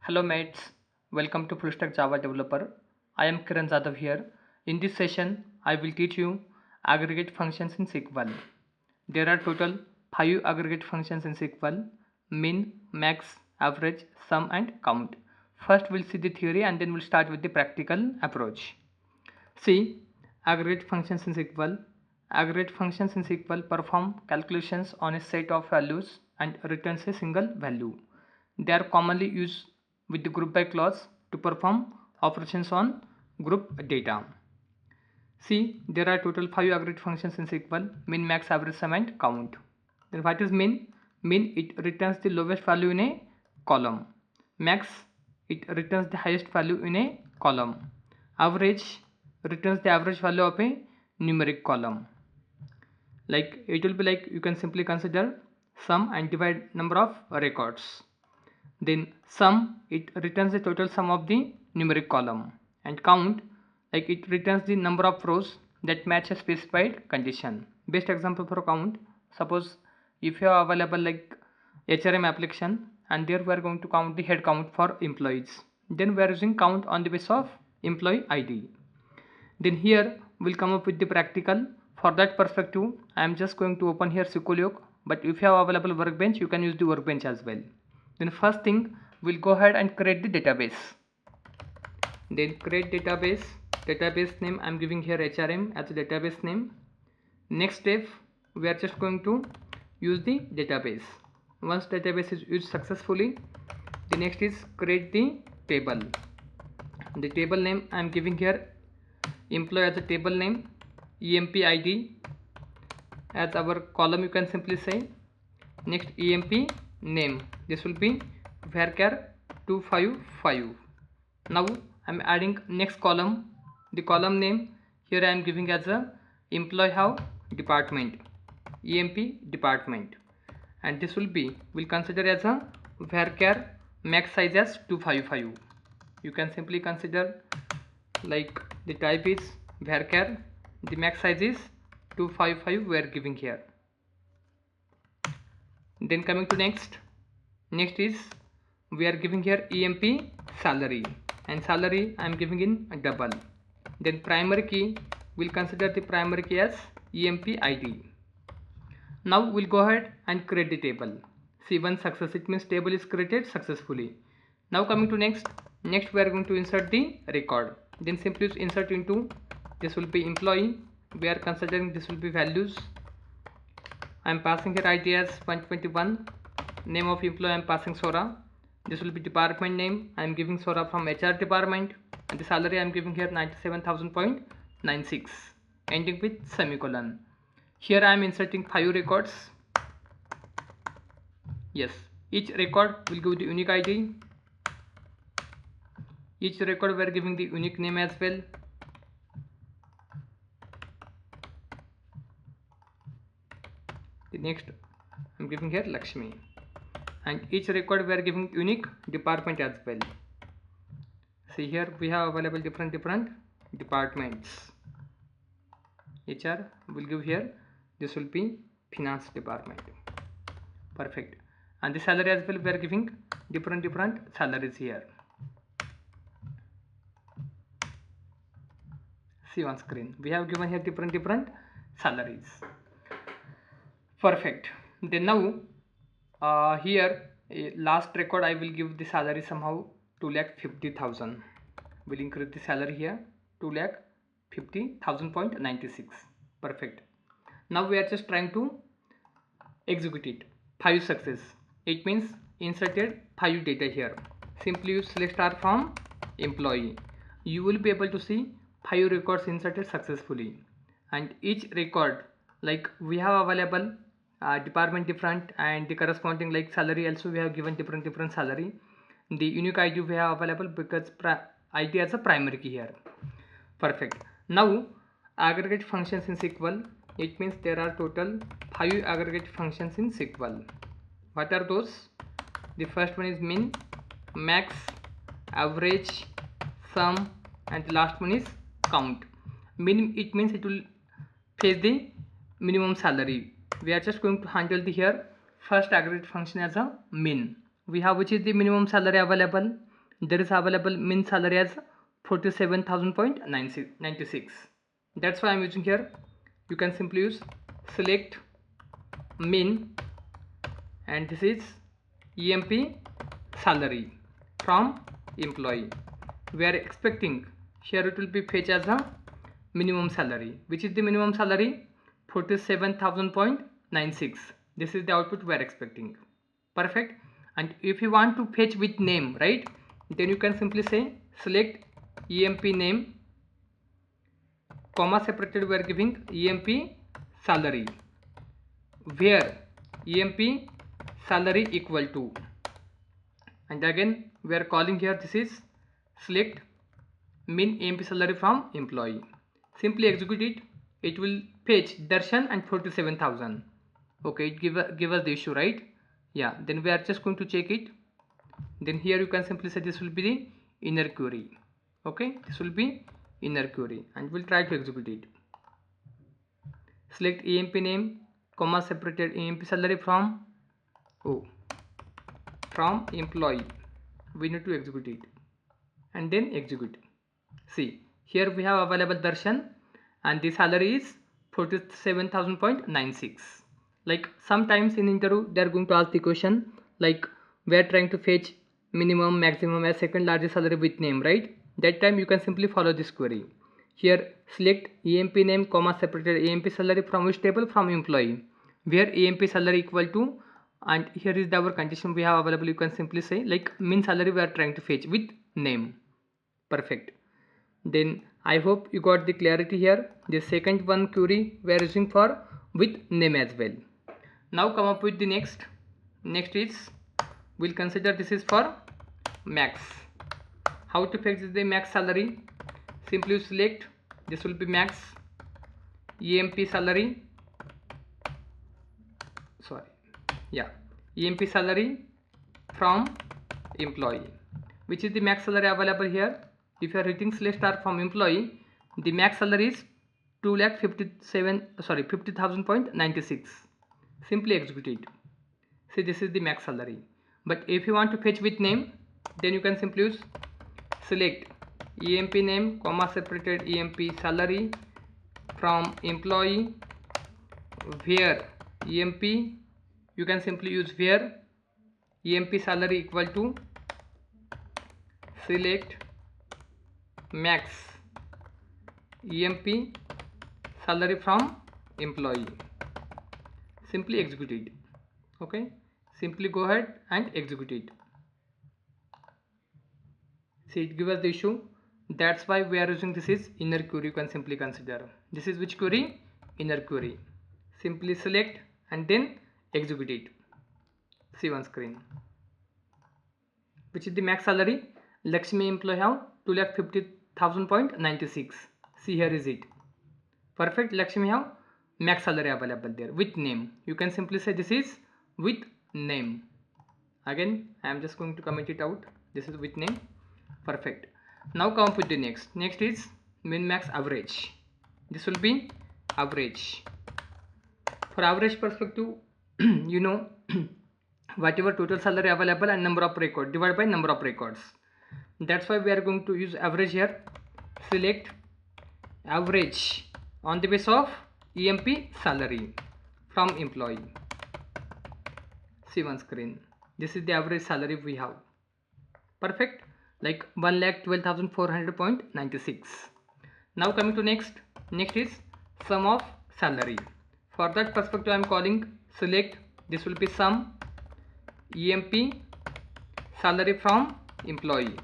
Hello mates, welcome to Full Stack Java Developer. I am Kiran Jadhav here. In this session, I will teach you aggregate functions in SQL. There are total 5 aggregate functions in SQL: min, max, average, sum and count. First we'll see the theory and then we'll start with the practical approach. See, aggregate functions in SQL. Aggregate functions in SQL perform calculations on a set of values and returns a single value. They are commonly used with the group by clause to perform operations on group data. See, there are total 5 aggregate functions in SQL: min, max, average, sum and count. Then what is min? Min, it returns the lowest value in a column. Max, it returns the highest value in a column. Average returns the average value of a numeric column. Like it will be like, you can simply consider sum and divide number of records. Then sum, it returns the total sum of the numeric column, and count, like it returns the number of rows that match a specified condition. Best example for count, suppose if you have available like HRM application and there we are going to count the head count for employees, then we are using count on the basis of employee ID. Then here we'll come up with the practical. For that perspective, I am just going to open here SQL yoke, but if you have available workbench, you can use the workbench as well. Then first thing, we'll go ahead and create the database. Then create database. Database name I'm giving here HRM as a database name. Next step, we are just going to use the database. Once database is used successfully, the next is create the table. The table name I'm giving here employee as a table name, emp id as our column, you can simply say. Next, emp name, this will be varchar 255. Now I'm adding next column. The column name here I am giving as a employee how department, emp department, and this will be, we'll consider as a varchar max size as 255. You can simply consider like the type is varchar, the max size is 255 we are giving here. Then coming to next is we are giving here emp salary, and salary I am giving in a double. Then primary key, we'll consider the primary key as emp id. Now we'll go ahead and create the table. See, one success, it means table is created successfully. Now coming to next we are going to insert the record. Then simply use insert into, this will be employee, we are considering this will be values. I am passing here id as 121, name of employee I am passing Sora, this will be department name, I am giving Sora from HR department, and the salary I am giving here 97,000.96, ending with semicolon. Here I am inserting 5 records. Yes, each record will give the unique ID. Each record we are giving the unique name as well. The next I am giving here Lakshmi, and each record we are giving unique department as well. See, here we have available different departments. HR will give here, this will be finance department. Perfect. And the salary as well, we are giving different salaries here. See on screen, we have given here different salaries. Perfect. Then now here last record I will give the salary somehow 2,50,000. We'll increase the salary here 2,50,000.96. Perfect. Now we are just trying to execute it. 5 success, it means inserted 5 data here. Simply use select star from employee. You will be able to see 5 records inserted successfully, and each record, like we have available department different, and the corresponding like salary also we have given different salary. The unique ID we have available because ID as a primary key here. Perfect. Now aggregate functions in SQL, it means there are total 5 aggregate functions in SQL. What are those? The first one is min, max, average, sum, and the last one is count. Min, it means it will fetch the minimum salary. We are just going to handle the here first aggregate function as a min. We have which is the minimum salary available, there is available min salary as 47,000.96. That's why I'm using here. You can simply use select min, and this is EMP salary from employee. We are expecting here it will be fetched as a minimum salary. Which is the minimum salary? 47,000.96. This is the output we are expecting. Perfect. And if you want to fetch with name, right, then you can simply say select EMP name, comma separated we are giving EMP salary, where EMP salary equal to, and again we are calling here this is select min EMP salary from employee. Simply execute it. It will fetch Darshan and 47,000. Okay, it give us the issue, right? Yeah, then we are just going to check it. Then here you can simply say this will be the inner query. Okay, this will be inner query, and we'll try to execute it. Select EMP name, comma separated EMP salary from employee. We need to execute it and then execute. See, here we have available Darshan and the salary is 47,000.96. Like sometimes in interview they are going to ask the question like we are trying to fetch minimum, maximum as second largest salary with name, right? That time you can simply follow this query. Here select EMP name, comma separated EMP salary from which table? From employee, where EMP salary equal to, and here is our condition we have available. You can simply say like min salary we are trying to fetch with name. Perfect. Then I hope you got the clarity here. The second one query we are using for with name as well. Now come up with the next is we'll consider this is for max. How to fetch the max salary? Simply select, this will be max EMP salary, EMP salary from employee. Which is the max salary available here? If you are hitting select star from employee, the max salary is 50,000.96. Simply execute it. See, this is the max salary. But if you want to fetch with name, then you can simply use select EMP name, comma separated EMP salary from employee, where EMP, you can simply use where EMP salary equal to select max EMP salary from employee. Simply execute it. Okay, simply go ahead and execute it. See, it gives us the issue. That's why we are using this is inner query. You can simply consider this is which query? Inner query. Simply select and then execute it. See one screen. Which is the max salary? Lakshmi employee have 2,50,000.96. See, here is it. Perfect. Lakshmi have max salary available there with name. You can simply say this is with name. Again, I am just going to comment it out. This is with name. Perfect. Now come up with the next. Next is min max average. This will be average. For average perspective, you know whatever total salary available and number of records divided by number of records. That's why we are going to use average here. Select average on the basis of EMP salary from employee. See one screen. This is the average salary we have. Perfect. Like 1,12,400.96. Now coming to next is sum of salary. For that perspective I am calling select, this will be sum EMP salary from employee.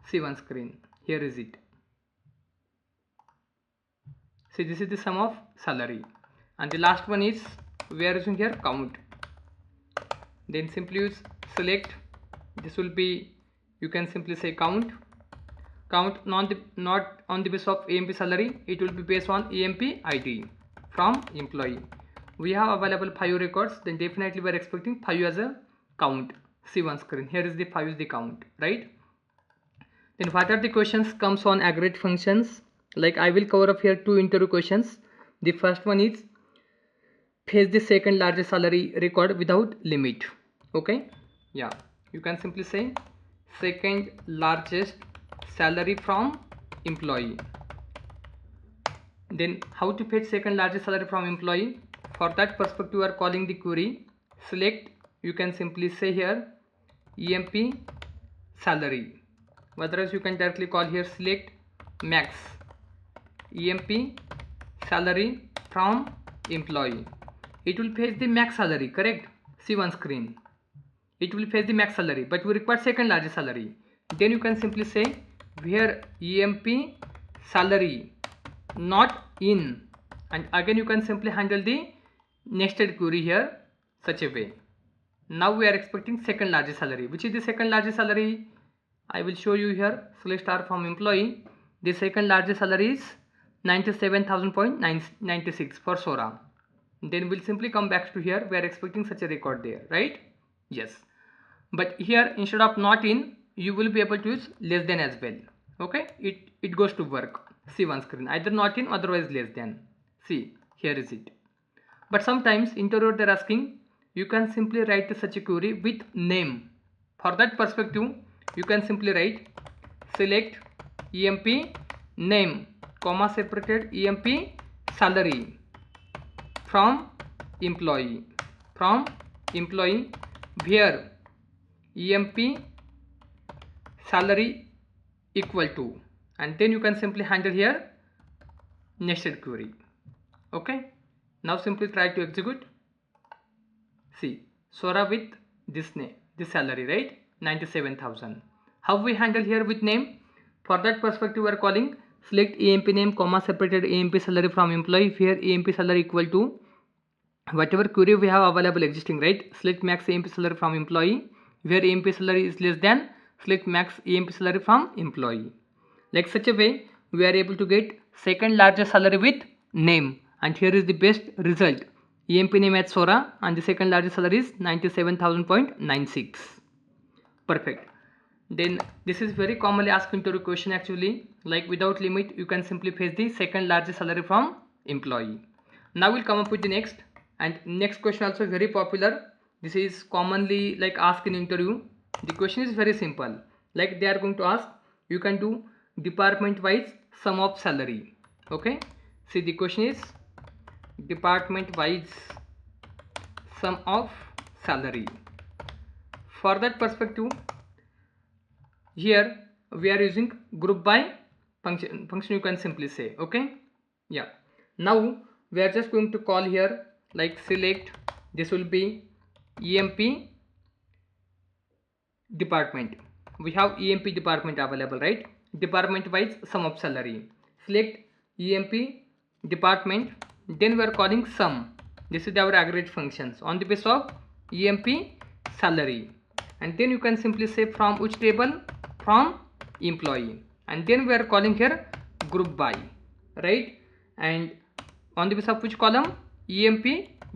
See one screen. Here is it. See, this is the sum of salary. And the last one is we are using here count. Then simply use select. This will be, you can simply say count not on the basis of EMP salary, it will be based on EMP ID from employee. We have available 5 records, then definitely we are expecting 5 as a count. See one screen. Here is the 5 is the count, right? Then what are the questions comes on aggregate functions? Like I will cover up here 2 interview questions. The first one is fetch the second largest salary record without limit. Okay, yeah, you can simply say second largest salary from employee. Then how to fetch second largest salary from employee? For that perspective, you are calling the query select, you can simply say here emp salary. Otherwise you can directly call here select max emp salary from employee. It will fetch the max salary, correct? See on screen. It will fetch the max salary, but we require second largest salary. Then you can simply say where emp salary not in, and again you can simply handle the nested query here such a way. Now we are expecting second largest salary. Which is the second largest salary? I will show you here. Select star from employee. The second largest salary is 97,000.96 for Sora. Then we'll simply come back to here. We are expecting such a record there, right? Yes. But here instead of not in, you will be able to use less than as well. Okay, it goes to work. See on screen, either not in, otherwise less than. See, here is it. But sometimes interviewer they're asking, you can simply write such a query with name. For that perspective, you can simply write select emp name comma separated emp salary from employee where emp salary equal to, and then you can simply handle here nested query. Okay, now simply try to execute. See, Sora with this name, this salary, right? 97,000. How we handle here with name? For that perspective, we are calling select emp name comma separated emp salary from employee where emp salary equal to whatever query we have available existing, right? Select max emp salary from employee where emp salary is less than select max emp salary from employee. Like such a way, we are able to get second largest salary with name, and here is the best result. EMP name at Sora, and the second largest salary is 97,000.96. Perfect. Then this is very commonly asked interview question actually. Like without limit, you can simply fetch the second largest salary from employee. Now we'll come up with the next, and next question also very popular. This is commonly like asked in interview. The question is very simple. Like they are going to ask, you can do department wise sum of salary. Okay. See, the question is department wise sum of salary. For that perspective, here we are using group by function you can simply say. Okay, yeah. Now we are just going to call here like select, this will be emp department. We have emp department available, right? Department wise sum of salary. Select emp department, then we are calling sum. This is our aggregate functions on the basis of emp salary, and then you can simply say from which table, from employee, and then we are calling here group by, right? And on the basis of which column, emp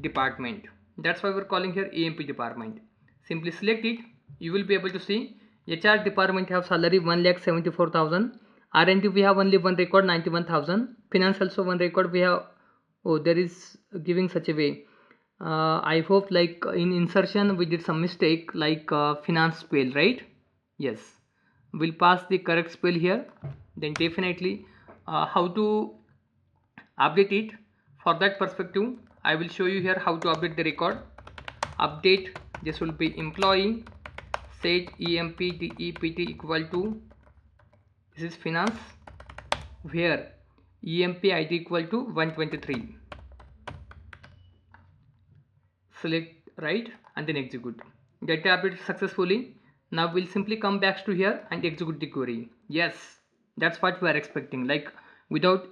department. That's why we are calling here emp department. Simply select it. You will be able to see HR department have salary 1,74,000. R&D we have only one record 91,000. Finance also one record we have. Oh, there is giving such a way. I hope like in insertion we did some mistake, like finance spell, right? Yes, we'll pass the correct spell here. Then definitely how to update it. For that perspective, I will show you here how to update the record. Update, this will be employee, set emp dept equal to, this is finance, where emp id equal to 123. Select right and then execute. Data updated successfully. Now we'll simply come back to here and execute the query. Yes, that's what we are expecting. Like without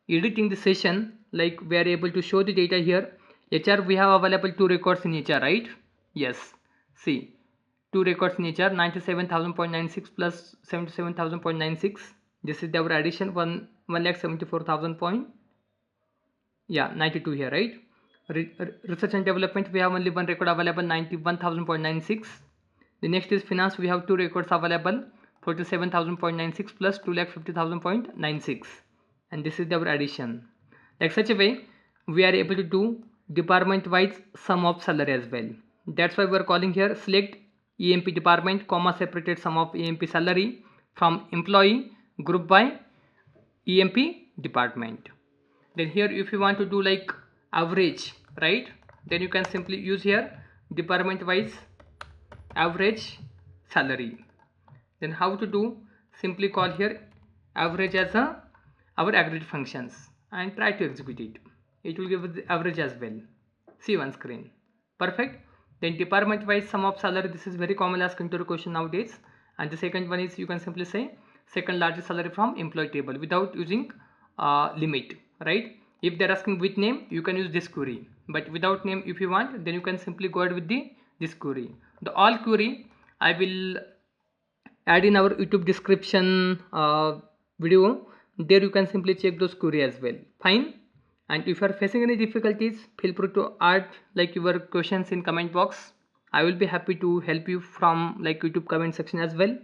editing the session, like we are able to show the data here. HR we have available 2 records in HR, right? Yes. See, 2 records in HR, 97,000.96 plus 77,000.96. This is our addition, 1,74,000. Yeah, 92 here, right? Research and development we have only one record available, 91,000.96. The next is finance, we have 2 records available, 47,000.96 plus 2,50,000.96, and this is our addition. Like such a way, we are able to do department wise sum of salary as well. That's why we are calling here select EMP department, comma separated sum of EMP salary from employee group by EMP department. Then here if you want to do like average, right, then you can simply use here department wise average salary. Then how to do, simply call here average as our aggregate functions and try to execute it. It will give us the average as well. See on screen. Perfect. Then department wise sum of salary, this is very common asked into the question nowadays. And the second one is you can simply say second largest salary from employee table without using limit, right? If they're asking with name, you can use this query, but without name if you want, then you can simply go ahead with this query. The all query I will add in our YouTube description video. There you can simply check those query as well. Fine. And if you are facing any difficulties, feel free to add like your questions in comment box. I will be happy to help you from like YouTube comment section as well.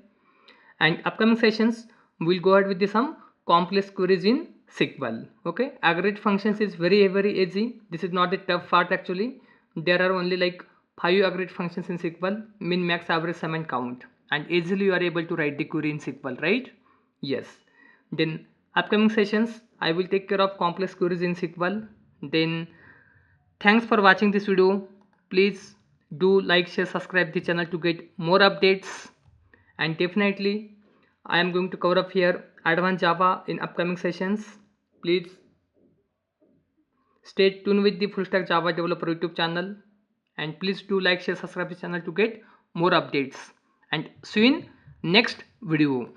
And upcoming sessions we'll go ahead with some complex queries in SQL. Okay, aggregate functions is very easy. This is not a tough part actually. There are only like 5 aggregate functions in SQL: min, max, average, sum and count, and easily you are able to write the query in SQL, right? Yes. Then upcoming sessions I will take care of complex queries in SQL. Then thanks for watching this video. Please do like, share, subscribe the channel to get more updates. And definitely I am going to cover up here advanced Java in upcoming sessions. Please stay tuned with the Full Stack Java Developer YouTube channel, and please do like, share, subscribe the channel to get more updates, and see you in next video.